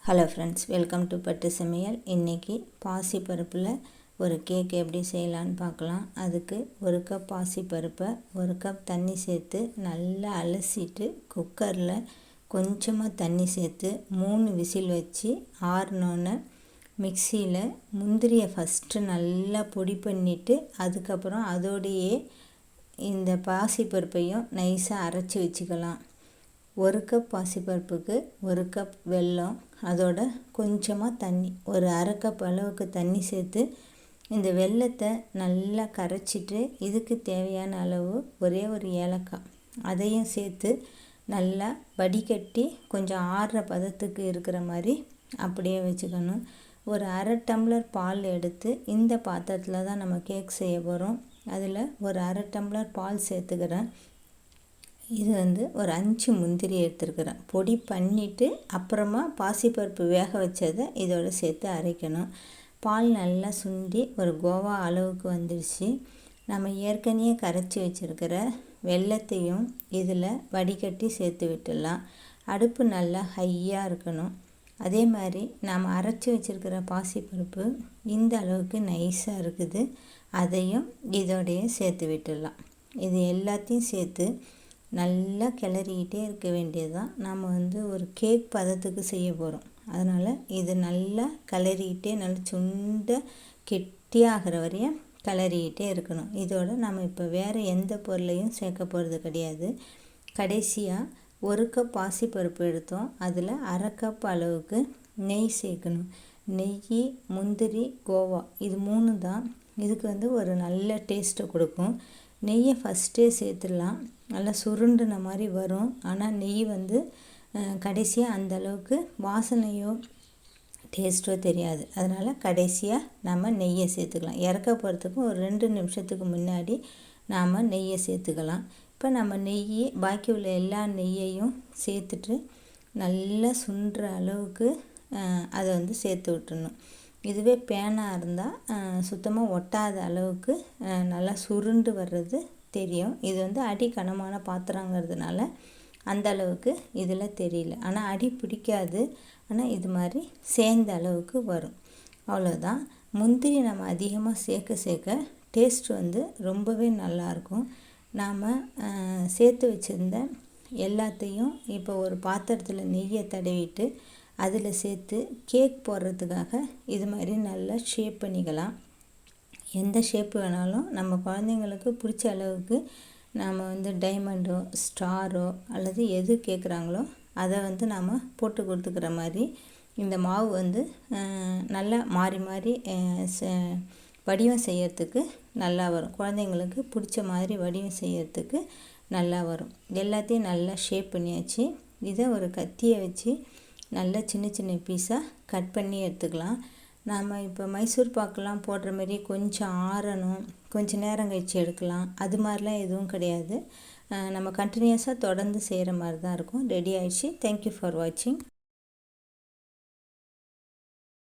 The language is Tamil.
ஹலோ ஃப்ரெண்ட்ஸ், வெல்கம் டு பட்டு சமையல். இன்றைக்கி பாசிப்பருப்பில் ஒரு கேக் எப்படி செய்யலான்னு பார்க்கலாம். அதுக்கு ஒரு கப் பாசிப்பருப்பை ஒரு கப் தண்ணி சேர்த்து நல்லா அலசிட்டு குக்கரில் கொஞ்சமாக தண்ணி சேர்த்து 3 விசில் வச்சு ஆறினோன்னே மிக்சியில் முந்திரியை ஃபஸ்ட்டு நல்லா பொடி பண்ணிவிட்டு அதுக்கப்புறம் அதோடையே இந்த பாசிப்பருப்பையும் நைஸாக அரைச்சி வச்சுக்கலாம். ஒரு கப் பாசிப்பருப்புக்கு ஒரு கப் வெல்லம், அதோட கொஞ்சமாக தண்ணி, ஒரு அரை கப் அளவுக்கு தண்ணி சேர்த்து இந்த வெல்லத்தை நல்லா கரைச்சிட்டு இதுக்கு தேவையான அளவு ஒரே ஒரு ஏலக்காய் அதையும் சேர்த்து நல்லா வடிகட்டி கொஞ்சம் ஆறுற பதத்துக்கு இருக்கிற மாதிரி அப்படியே வச்சுக்கணும். ஒரு அரை டம்ளர் பால் எடுத்து இந்த பாத்திரத்தில் தான் நம்ம கேக் செய்ய போகிறோம். அதில் ஒரு அரை டம்ளர் பால் சேர்த்துக்கிறேன். இது ஒரு 5 முந்திரி எடுத்துருக்கிறேன். பொடி பண்ணிவிட்டு அப்புறமா பாசிப்பருப்பு வேக வச்சதை இதோடு சேர்த்து அரைக்கணும். பால் நல்லா சுண்டி ஒரு கோவா அளவுக்கு வந்துடுச்சு. நம்ம ஏற்கனவே கரைச்சி வச்சுருக்கிற வெல்லத்தையும் இதில் வடிகட்டி சேர்த்து விட்டுடலாம். அடுப்பு நல்லா ஹையாக இருக்கணும். அதே மாதிரி நாம் அரைச்சி வச்சுருக்கிற பாசிப்பருப்பு இந்த அளவுக்கு நைஸாக இருக்குது. அதையும் இதோடையே சேர்த்து விட்டுடலாம். இது எல்லாத்தையும் சேர்த்து நல்லா கிளறிக்கிட்டே இருக்க வேண்டியது தான். நம்ம ஒரு கேக் பதத்துக்கு செய்ய போகிறோம். அதனால் இது நல்லா கிளறிக்கிட்டே நல்லா சுண்ட கெட்டியாகிற வரையும் கிளறிக்கிட்டே இருக்கணும். இதோடு நம்ம இப்போ வேறு எந்த பொருளையும் சேர்க்க போகிறது கிடையாது. கடைசியாக ஒரு கப் பாசிப்பருப்பு எடுத்தோம். அதில் அரை கப் அளவுக்கு நெய் சேர்க்கணும். நெய், முந்திரி, கோவா இது 3 தான் இதுக்கு ஒரு நல்ல டேஸ்ட்டை கொடுக்கும். நெய்யை ஃபஸ்ட்டே சேர்த்துடலாம். நல்லா சுருண்டுன மாதிரி வரும். ஆனால் நெய் கடைசியாக அந்தளவுக்கு வாசனையோ டேஸ்ட்டோ தெரியாது. அதனால் கடைசியாக நம்ம நெய்யை சேர்த்துக்கலாம். இறக்க போகிறதுக்கு ஒரு 2 நிமிஷத்துக்கு முன்னாடி நாம் நெய்யை சேர்த்துக்கலாம். இப்போ நம்ம பாக்கி உள்ள எல்லா நெய்யையும் சேர்த்துட்டு நல்லா சுண்டுற அளவுக்கு அதை சேர்த்து விட்டுடணும். இதுவே பேனாக இருந்தால் சுத்தமாக ஒட்டாத அளவுக்கு நல்லா சுருண்டு வர்றது தெரியும். இது அடி கனமான பாத்திரங்கிறதுனால அந்த அளவுக்கு இதில் தெரியல. ஆனால் அடி பிடிக்காது. ஆனால் இது மாதிரி சேர்ந்த அளவுக்கு வரும். அவ்வளோதான். முந்திரி நம்ம அதிகமாக சேர்க்க டேஸ்ட் ரொம்பவே நல்லாயிருக்கும். நாம் சேர்த்து வச்சுருந்த எல்லாத்தையும் இப்போ ஒரு பாத்திரத்தில் நெய்யை தடவிட்டு அதில் சேர்த்து கேக் போடுறதுக்காக இது மாதிரி நல்லா ஷேப் பண்ணிக்கலாம். எந்த ஷேப்பு வேணாலும் நம்ம குழந்தைங்களுக்கு பிடிச்ச அளவுக்கு நாம் டைமண்டோ ஸ்டாரோ அல்லது எது கேட்குறாங்களோ அதை நாம் போட்டு கொடுத்துக்கிற மாதிரி இந்த மாவு நல்லா மாறி மாறி வடிவம் செய்யறதுக்கு நல்லா வரும். குழந்தைங்களுக்கு பிடிச்ச மாதிரி வடிவம் செய்யறதுக்கு நல்லா வரும். எல்லாத்தையும் நல்லா ஷேப் பண்ணியாச்சு. இதை ஒரு கத்தியை வச்சு நல்லா சின்ன சின்ன பீஸாக கட் பண்ணி எடுத்துக்கலாம். நாம் இப்போ மைசூர் பாக்கெலாம் போடுற மாதிரி கொஞ்சம் ஆறணும், கொஞ்சம் நேரம் கழித்து எடுக்கலாம். அது மாதிரிலாம் எதுவும் கிடையாது. நம்ம கண்டினியூஸாக தொடர்ந்து செய்கிற மாதிரி தான் இருக்கும். ரெடி ஆயிடுச்சு. தேங்க்யூ ஃபார் வாட்சிங்.